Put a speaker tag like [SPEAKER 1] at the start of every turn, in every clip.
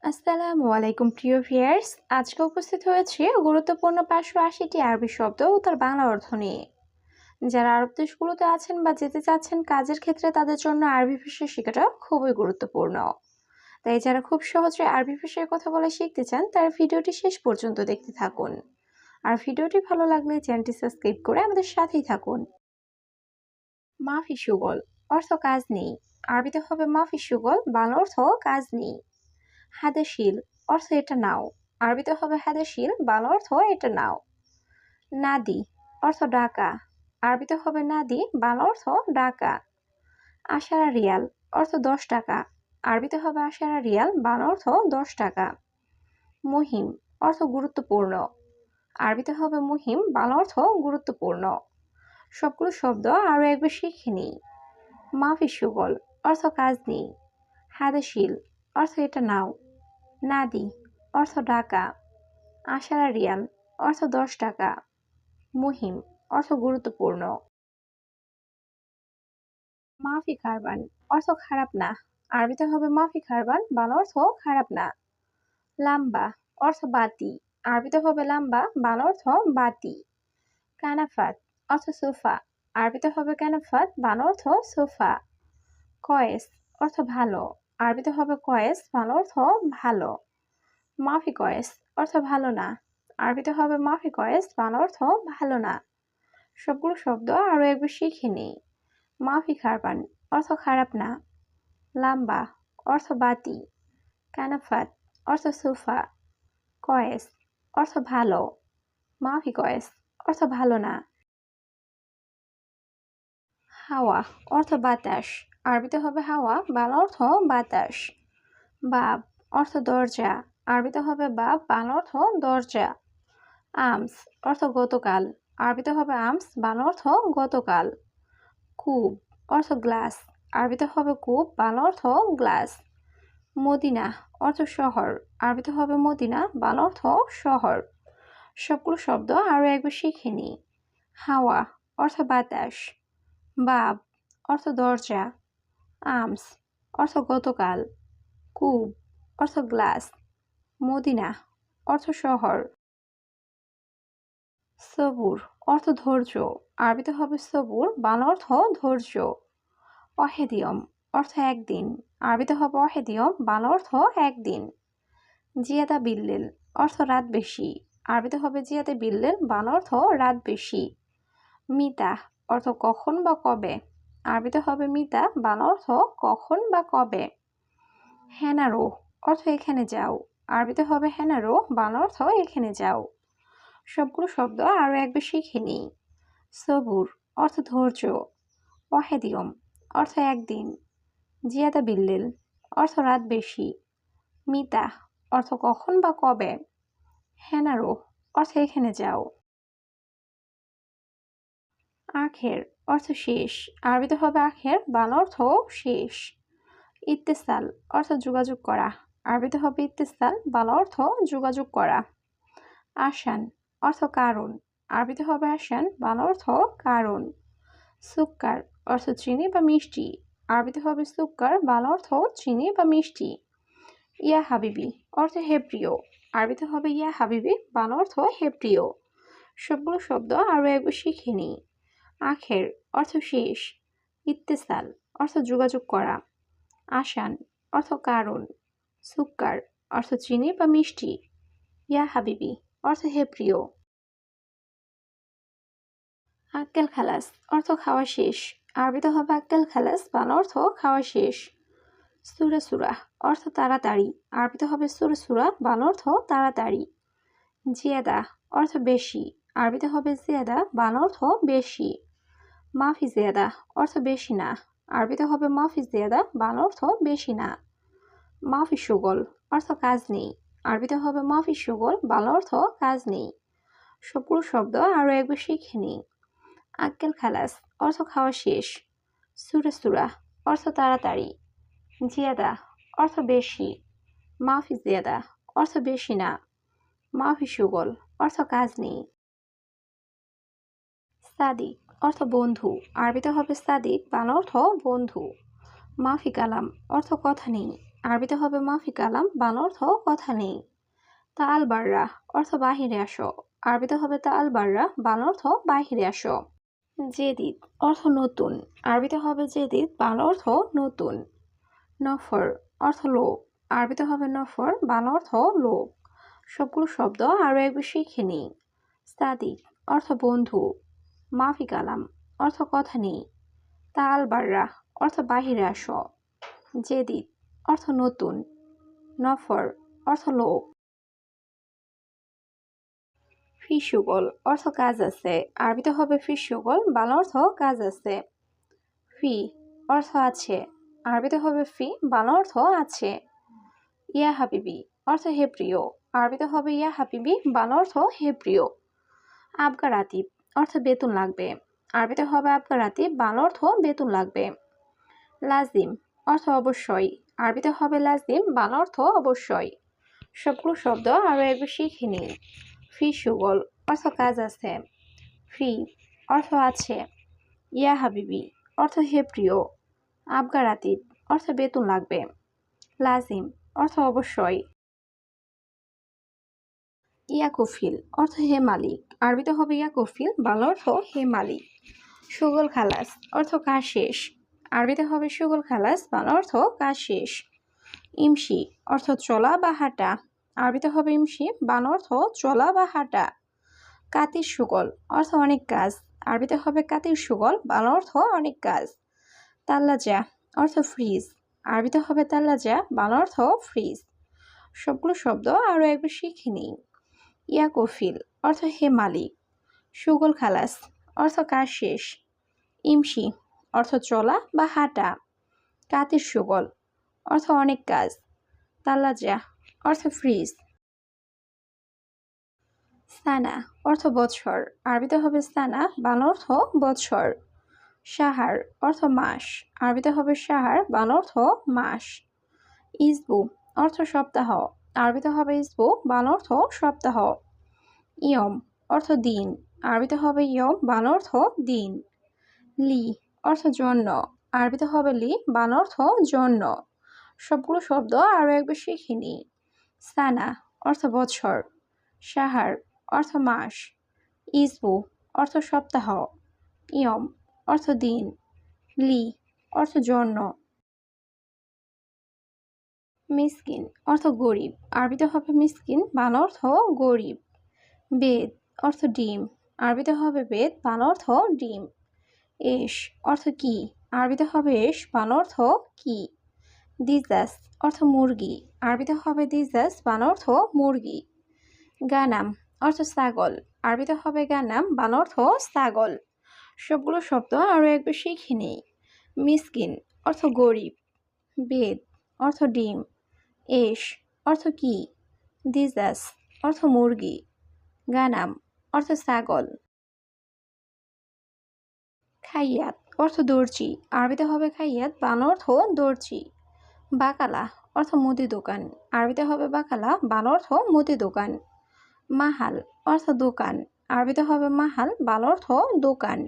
[SPEAKER 1] আসসালামু আলাইকুম প্রিয় ভিউয়ার্স। আজকে উপস্থিত হয়েছে গুরুত্বপূর্ণ 580টি আরবি শব্দ ও তার বাংলা অর্থ নিয়ে। যারা আরব দেশগুলোতে আছেন বা যেতে চাচ্ছেন কাজের ক্ষেত্রে তাদের জন্য আরবি ভাষা শেখাটা খুবই গুরুত্বপূর্ণ। তাই যারা খুব সহজে আরবি ভাষায় কথা বলা শিখতে চান তারা ভিডিওটি শেষ পর্যন্ত দেখতে থাকুন। আর ভিডিওটি ভালো লাগলে চ্যানেলটি সাবস্ক্রাইব করে আমাদের সাথেই থাকুন। মাফি সুগল অর্থ কাজ নেই। আরবিতে হবে মাফি সুগল, বাংলা অর্থ কাজ নেই। হাদাশিল অর্থ এটা নাও। আরবিতে হবে হাদাশিল, বাংলা অর্থ এটা নাও। নাদি অর্থ ডাকা। আরবিতে হবে নাদি, বাংলা অর্থ ডাকা। আশারা রিয়াল অর্থ 10 টাকা। আরবিতে হবে আশারা রিয়াল, বাংলা অর্থ 10 টাকা। মুহিম অর্থ গুরুত্বপূর্ণ। আরবিতে হবে মুহিম, বাংলা অর্থ গুরুত্বপূর্ণ। সবগুলো শব্দ আরো একবার শিখে নিই। মাফি সুগল অর্থ কাজ নেই। হাদাশিল অর্থ এটা নাও। নাদি অর্থ ডাকা। আশারা রিয়াল অর্থ 10 টাকা। মুহিম অর্থ গুরুত্বপূর্ণ। মাফি কারবান অর্থ খারাপ না। আরবিতে হবে মাফি কারবান, বাংলা অর্থ খারাপ না। লাম্বা অর্থ বাতি। আরবিতে হবে লাম্বা, বাংলা অর্থ বাতি। কানাফাত অর্থ সোফা। আরবিতে হবে কানাফাত, বাংলা অর্থ সোফা। কয়েস অর্থ ভালো। আরবিতে হবে কয়েস, বাংলা অর্থ ভালো। মাফি কয়েস অর্থ ভালো না। আরবিতে হবে মাফি কয়েস, বাংলা অর্থ ভালো না। সবগুলো শব্দ আরো একবার শিখে নিই। মাফি কারবান অর্থ খারাপ না। লাম্বা অর্থ বাতি। কানাফাত অর্থ সোফা। কয়েস অর্থ ভালো। মাফি কয়েস অর্থ ভালো না। হাওয়া অর্থ বাতাস। আরবিতে হবে হাওয়া, বাংলা অর্থ বাতাস। বাব অর্থ দরজা। আরবিতে হবে বাব, বাংলা অর্থ দরজা। আমস অর্থ গতকাল। আরবিতে হবে আমস, বাংলা অর্থ গতকাল। কূপ অর্থ গ্লাস। আরবিতে হবে কূপ, বাংলা অর্থ গ্লাস। মদিনা অর্থ শহর। আরবিতে হবে মদিনা, বাংলা অর্থ শহর। সবগুলো শব্দ আরো একবার শিখে নিই। হাওয়া অর্থ বাতাস। বাব অর্থ দরজা। আমস অর্থ গতকাল। কূপ অর্থ গ্লাস। মদিনা অর্থ শহর। সবুর অর্থ ধৈর্য। আরবিতে হবে সবুর, বাংলা অর্থ ধৈর্য। অহেদিয়ম অর্থ একদিন। আরবিতে হবে অহেদিয়ম, বাংলা অর্থ একদিন। জিয়াদা বিল্লিল অর্থ রাত বেশি। আরবিতে হবে জিয়াদা বিল্লিল, বাংলা অর্থ রাত বেশি। মিতা অর্থ কখন বা কবে। আরবিতে হবে মিতা, বাংলা অর্থ কখন বা কবে। হেনারো অর্থ এখানে যাও। আরবিতে হবে হেনারো, বাংলা অর্থ এখানে যাও। সবগুলো শব্দ আরো একবার শিখে নিই। সবুর অর্থ ধৈর্য। ওয়াহেদিয়ম অর্থ একদিন। জিয়াদা বিল্লিল অর্থ রাত বেশি। মিতা অর্থ কখন বা কবে। হেনারো অর্থ এখানে যাও। আখের অর্থ শেষ। আরবিতে হবে আখের, বাংলা অর্থ শেষ। ইত্তেসাল অর্থ যোগাযোগ করা। আরবিতে হবে ইত্তেসাল, বাংলা অর্থ যোগাযোগ করা। আসান অর্থ কারণ। আরবিতে হবে আসান, বাংলা অর্থ কারণ। সুক্কার অর্থ চিনি বা মিষ্টি। আরবিতে হবে সুক্কার, বাংলা অর্থ চিনি বা মিষ্টি। ইয়া হাবিবি অর্থ হে প্রিয়। আরবিতে হবে ইয়া হাবিবি, বাংলা অর্থ হে প্রিয়। সবগুলো শব্দ আরো একবার শিখে নিই। আখের অর্থ শেষ। ইত্তেসাল অর্থ যোগাযোগ করা। আসান অর্থ কারণ। সুক্কার অর্থ চিনি বা মিষ্টি। ইয়া হাবিবি অর্থ হে প্রিয়। আক্কেল খালাস অর্থ খাওয়া শেষ। আরবিতে হবে আক্কেল খালাস, বাংলা অর্থ খাওয়া শেষ। সুরা সুরা অর্থ তাড়াতাড়ি। আরবিতে হবে সুরা সুরা, বাংলা অর্থ তাড়াতাড়ি। জিয়াদা অর্থ বেশি। আরবিতে হবে জিয়াদা, বাংলা অর্থ বেশি। মাফি জিয়াদা অর্থ বেশি না। আরবিতে হবে মাফি জিয়াদা, বাংলা অর্থ বেশি না। মাফি সুগল অর্থ কাজ নেই। আরবিতে হবে মাফি সুগল, বাংলা অর্থ কাজ নেই। সবগুলো শব্দ আরো একবার শিখে নিই। আক্কেল খালাস অর্থ খাওয়া শেষ। সুরা সুরা অর্থ তাড়াতাড়ি। জিয়াদা অর্থ বেশি। মাফি জিয়াদা অর্থ বেশি না। মাফি সুগল অর্থ কাজ নেই। সাদিক অর্থ বন্ধু। আরবিতে হবে সাদিক, বাংলা অর্থ বন্ধু। মাফি কালাম অর্থ কথা নেই। আরবিতে হবে মাফি কালাম, বাংলা অর্থ কথা নেই। তা আল বাররা অর্থ বাহিরে আসো, আরবিতে হবে তা আল বাররা, বাংলা অর্থ বাহিরে আসো। জেদিদ অর্থ নতুন, আরবিতে হবে জেদিদ, বাংলা অর্থ নতুন। নফর অর্থ লোক, আরবিতে হবে নফর, বাংলা অর্থ লোক। সবগুলো শব্দ আরও একবার শিখে নিই। সাদিক অর্থ বন্ধু, মাফি কালাম অর্থ কথা নেই, তা আল বাররা অর্থ বাহিরে আসো, জেদিদ অর্থ নতুন, নফর অর্থ লোক। ফি সুগল অর্থ কাজ আছে, আরবিতে হবে ফি সুগল, বাংলা অর্থ কাজ আছে। ফি অর্থ আছে, আরবিতে হবে ফি, বাংলা অর্থ আছে। ইয়া হাবিবি অর্থ হে প্রিয়, আরবিতে হবে ইয়া হাবিবি, বাংলা অর্থ হে প্রিয়। আবগা রাতিব অর্থ বেতন লাগবে, আরবিতে হবে আবগা রাতিব, বাংলা অর্থ বেতন লাগবে। লাজিম অর্থ অবশ্যই, আরবিতে হবে লাজিম, বাংলা অর্থ অবশ্যই। সবগুলো শব্দ আরও একবার শিখে নিই। ফি সুগল অর্থ কাজ আছে, ফি অর্থ আছে, ইয়া হাবিবি অর্থ হে প্রিয়, আবগা রাতিব অর্থ বেতন লাগবে, লাজিম অর্থ অবশ্যই। ইয়া কফিল অর্থ হে মালিক, আরবিতে হবে ইয়া কফিল, বাংলা অর্থ হে মালিক। সুগল খালাস অর্থ কাজ শেষ, আরবিতে হবে সুগল খালাস, বাংলা অর্থ কাজ শেষ। ইমসি অর্থ চলা বা হাঁটা, আরবিতে হবে ইমসি, বাংলা অর্থ চলা বা হাঁটা। কাতির সুগল অর্থ অনেক কাজ, আরবিতে হবে কাতির সুগল, বাংলা অর্থ অনেক কাজ। তাল্লাজা অর্থ ফ্রিজ, আরবিতে হবে তাল্লাজা, বাংলা অর্থ ফ্রিজ। সবগুলো শব্দ আরও একবার শিখে নিই। ইয়া কফিল অর্থ হে মালিক, সুগল খালাস অর্থ কাজ শেষ, ইমসি অর্থ চলা বা হাঁটা, কাতির সুগল অর্থ অনেক কাজ, তাল্লাজা অর্থ ফ্রিজ। সানা অর্থ বৎসর, আরবিতে হবে সানা, বাংলা অর্থ বৎসর। সাহার অর্থ মাস, আরবিতে হবে সাহার, বাংলা অর্থ মাস। ইসবু অর্থ সপ্তাহ, আরবিতে হবে ইসবু, বাংলা অর্থ সপ্তাহ। ইয়ম অর্থ দিন, আরবিতে হবে ইয়ম, বাংলা অর্থ দিন। লি অর্থ জন্য, আরবিতে হবে লি, বাংলা অর্থ জন্য। সবগুলো শব্দ আরও একবার শিখে নিই। সানা অর্থ বৎসর, সাহার অর্থ মাস, ইসবু অর্থ সপ্তাহ, ইয়ম অর্থ দিন, লি অর্থ জন্য। মিসকিন অর্থ গরিব, আরবিতে হবে মিসকিন, বাংলা অর্থ গরিব। বেদ অর্থ ডিম, আরবিতে হবে বেদ, বাংলা অর্থ ডিম। এশ অর্থ কি, আরবিতে হবে এশ, বাংলা অর্থ কি। দিজাস অর্থ মুরগি, আরবিতে হবে দিজাস, বাংলা অর্থ মুরগি। গানাম অর্থ ছাগল, আরবিতে হবে গানাম, বাংলা অর্থ ছাগল। সবগুলো শব্দ আরও একবার শিখে নেই। মিসকিন অর্থ গরিব, বেদ অর্থ ডিম, এশ অর্থ কি, দিজাস অর্থ মুরগি, গানাম অর্থ ছাগল। খাইয়াত অর্থ দর্জি, আরবিতে হবে খাইয়াত, বাংলা অর্থ দর্জি। বাকালা অর্থ মুদি দোকান, আরবিতে হবে বাকালা, বাংলা অর্থ মুদি দোকান। মাহাল অর্থ দোকান, আরবিতে হবে মাহাল, বাংলা অর্থ দোকান।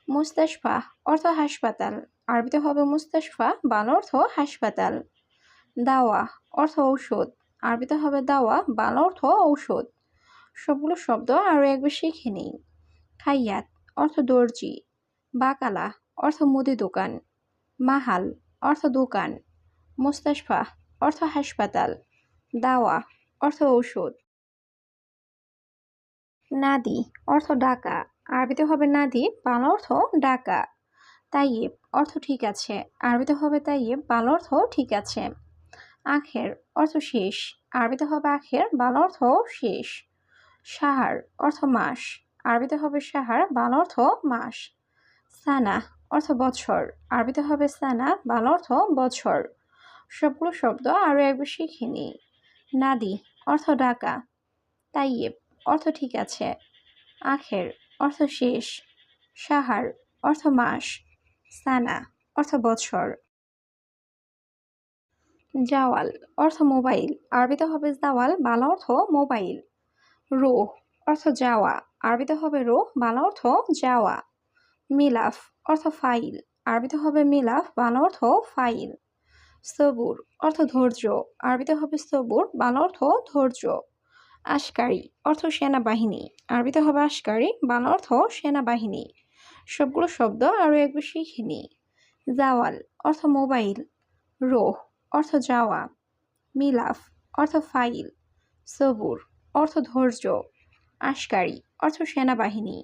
[SPEAKER 1] মুস্তাশফা অর্থ হাসপাতাল, আরবিতে হবে মুস্তাশফা, বাংলা অর্থ হাসপাতাল। দাওয়া অর্থ ঔষধ, আরবিতে হবে দাওয়া, বাংলা অর্থ ঔষধ। সবগুলো শব্দ আরও একবার শিখে নিই। খাইয়াত অর্থ দর্জি, বাকালা অর্থ মুদি দোকান, মাহাল অর্থ দোকান, মুস্তাশফা অর্থ হাসপাতাল, দাওয়া অর্থ ঔষধ। নাদি অর্থ ডাকা, আরবিতে হবে নাদি, বাংলা অর্থ ডাকা। তাইয়েব অর্থ ঠিক আছে, আরবিতে হবে তাইয়েব, বাংলা অর্থ ঠিক আছে। আখের অর্থ শেষ, আরবিতে হবে আখের, বাংলা অর্থ শেষ। সাহার অর্থ মাস, আরবিতে হবে সাহার, বাংলা অর্থ মাস। সানা অর্থ বৎসর, আরবিতে হবে সানা, বাংলা অর্থ বৎসর। সবগুলো শব্দ আরও একবার শিখে নিই। নাদি অর্থ ডাকা, তাইয়েব অর্থ ঠিক আছে, আখের অর্থ শেষ, সাহার অর্থ মাস, সানা অর্থ বৎসর। জাওয়াল অর্থ মোবাইল, আরবিতে হবে জাওয়াল, বাংলা অর্থ মোবাইল। রোহ অর্থ যাওয়া, আরবিতে হবে রোহ, বাংলা অর্থ যাওয়া। মিলাফ অর্থ ফাইল, আরবিতে হবে মিলাফ, বাংলা অর্থ ফাইল। সবুর অর্থ ধৈর্য, আরবিতে হবে সবুর, বাংলা অর্থ ধৈর্য। আশকারি অর্থ সেনাবাহিনী, আরবিতে হবে আশকারি, বাংলা অর্থ সেনাবাহিনী। সবগুলো শব্দ আরও একবার শিখে নিই। জাওয়াল অর্থ মোবাইল, রোহ অর্থ যাওয়া, মিলাফ অর্থ ফাইল, সবুর অর্থ ধৈর্য, আশকারি অর্থ সেনাবাহিনী।